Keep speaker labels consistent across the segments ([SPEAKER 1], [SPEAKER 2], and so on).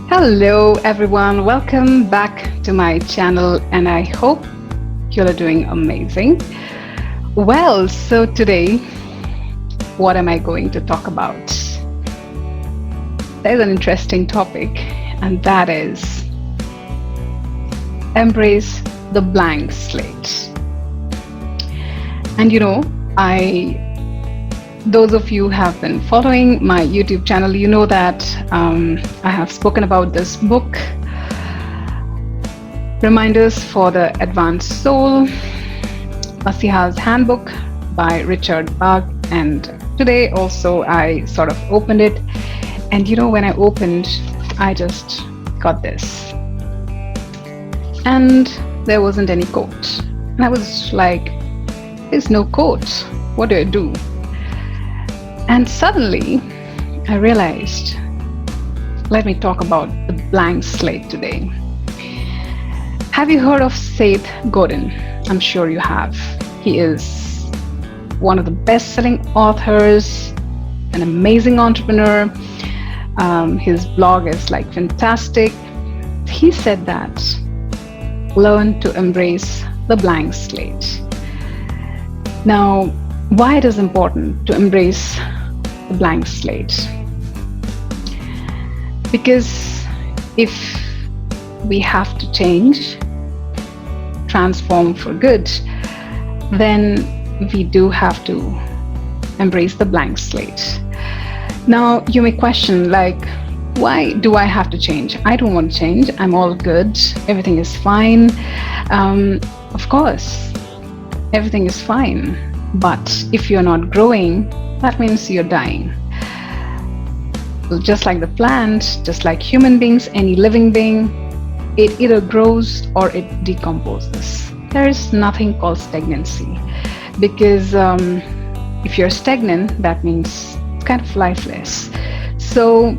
[SPEAKER 1] Hello, everyone. Welcome back to my channel, and I hope you are doing amazing. Well, so today, what am I going to talk about? There's an interesting topic, and that is embrace the blank slate. And those of you who have been following my YouTube channel, you know that I have spoken about this book, Reminders for the Advanced Soul, Asiha's Handbook by Richard Bach. And today also I sort of opened it. And when I opened, I just got this. And there wasn't any quote. And I was like, there's no quote. What do I do? And suddenly, I realized, let me talk about the blank slate today. Have you heard of Seth Godin? I'm sure you have. He is one of the best-selling authors, an amazing entrepreneur. His blog is fantastic. He said that, learn to embrace the blank slate. Now, why it is important to embrace the blank slate? Because if we have to change, transform for good, then we do have to embrace the blank slate. Now, you may question, why do I have to change? I don't want to change. I'm all good. Everything is fine. Of course, everything is fine. But if you're not growing, that means you're dying. Just like the plant, just like human beings, any living being, it either grows or it decomposes. There is nothing called stagnancy, because if you're stagnant, that means it's kind of lifeless. So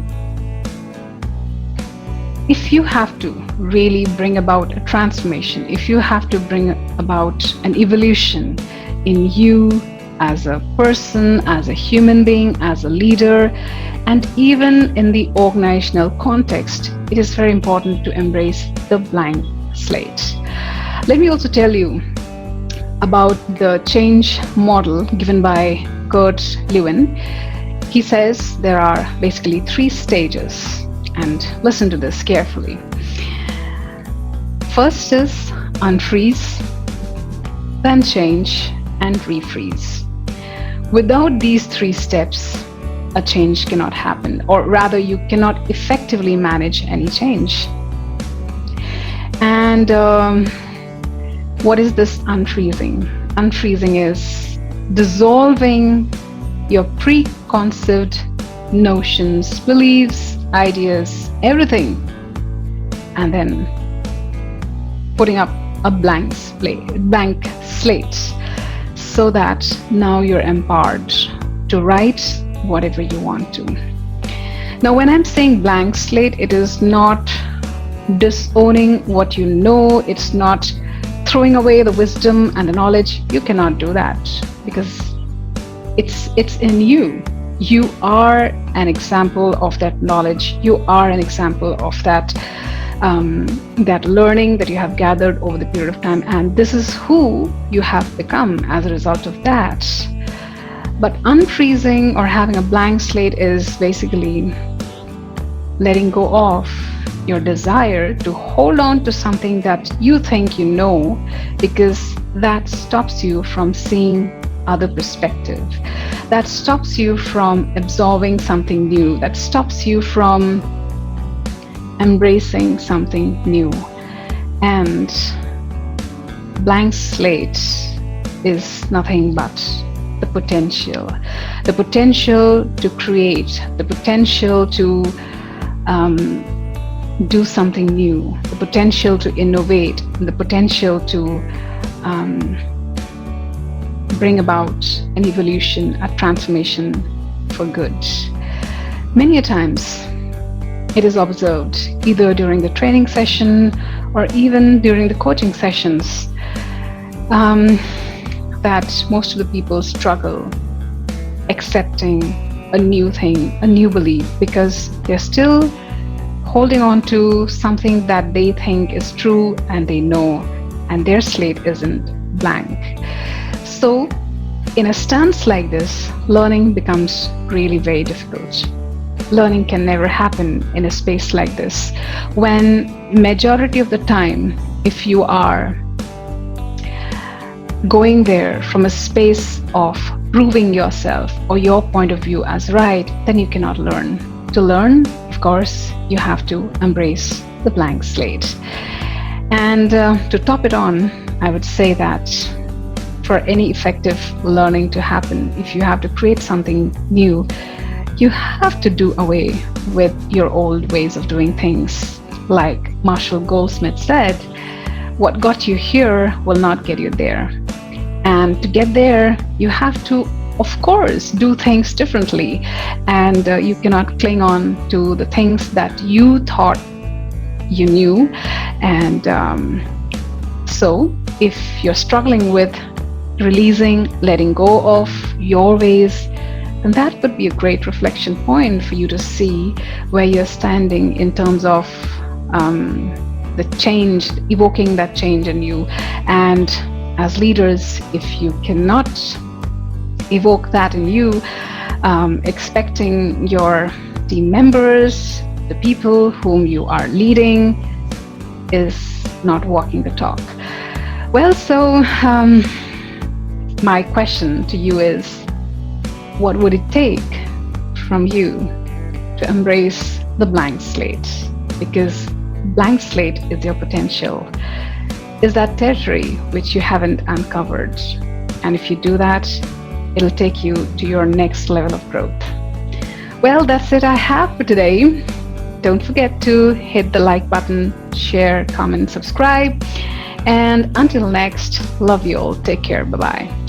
[SPEAKER 1] if you have to really bring about a transformation, if you have to bring about an evolution in you as a person, as a human being, as a leader, and even in the organizational context, it is very important to embrace the blank slate. Let me also tell you about the change model given by Lewin. He says there are basically 3 stages, and listen to this carefully. First is unfreeze, then change, and refreeze. Without these 3 steps, a change cannot happen, or rather, you cannot effectively manage any change. And what is this unfreezing? Unfreezing is dissolving your preconceived notions, beliefs, ideas, everything, and then putting up a blank slate, so that now you're empowered to write whatever you want to. Now, when I'm saying blank slate, it is not disowning what you know. It's not throwing away the wisdom and the knowledge. You cannot do that, because it's in you. You are an example of that knowledge. You are an example of that learning that you have gathered over the period of time, and this is who you have become as a result of that. But unfreezing or having a blank slate is basically letting go of your desire to hold on to something that you think you know, because that stops you from seeing other perspective. That stops you from absorbing something new. That stops you from embracing something new. And blank slate is nothing but the potential to create, the potential to do something new, the potential to innovate, the potential to bring about an evolution, a transformation for good. Many a times it is observed, either during the training session or even during the coaching sessions, that most of the people struggle accepting a new thing, a new belief, because they're still holding on to something that they think is true and they know, and their slate isn't blank. So, in a stance like this, learning becomes really very difficult. Learning can never happen in a space like this when majority of the time, if you are going there from a space of proving yourself or your point of view as right, then you cannot learn. To learn, of course, you have to embrace the blank slate. And to top it on, I would say that for any effective learning to happen, if you have to create something new, you have to do away with your old ways of doing things. Like Marshall Goldsmith said, what got you here will not get you there. And to get there, you have to, of course, do things differently. And you cannot cling on to the things that you thought you knew. And so if you're struggling with releasing, letting go of your ways, then that would be a great reflection point for you to see where you're standing in terms of the change, evoking that change in you. And as leaders, if you cannot evoke that in you, expecting your team members, the people whom you are leading, is not walking the talk. Well, so my question to you is, what would it take from you to embrace the blank slate? Because blank slate is your potential, is that territory which you haven't uncovered. And if you do that, it'll take you to your next level of growth. Well, that's it I have for today. Don't forget to hit the like button, share, comment, subscribe. And until next, love you all. Take care. Bye-bye.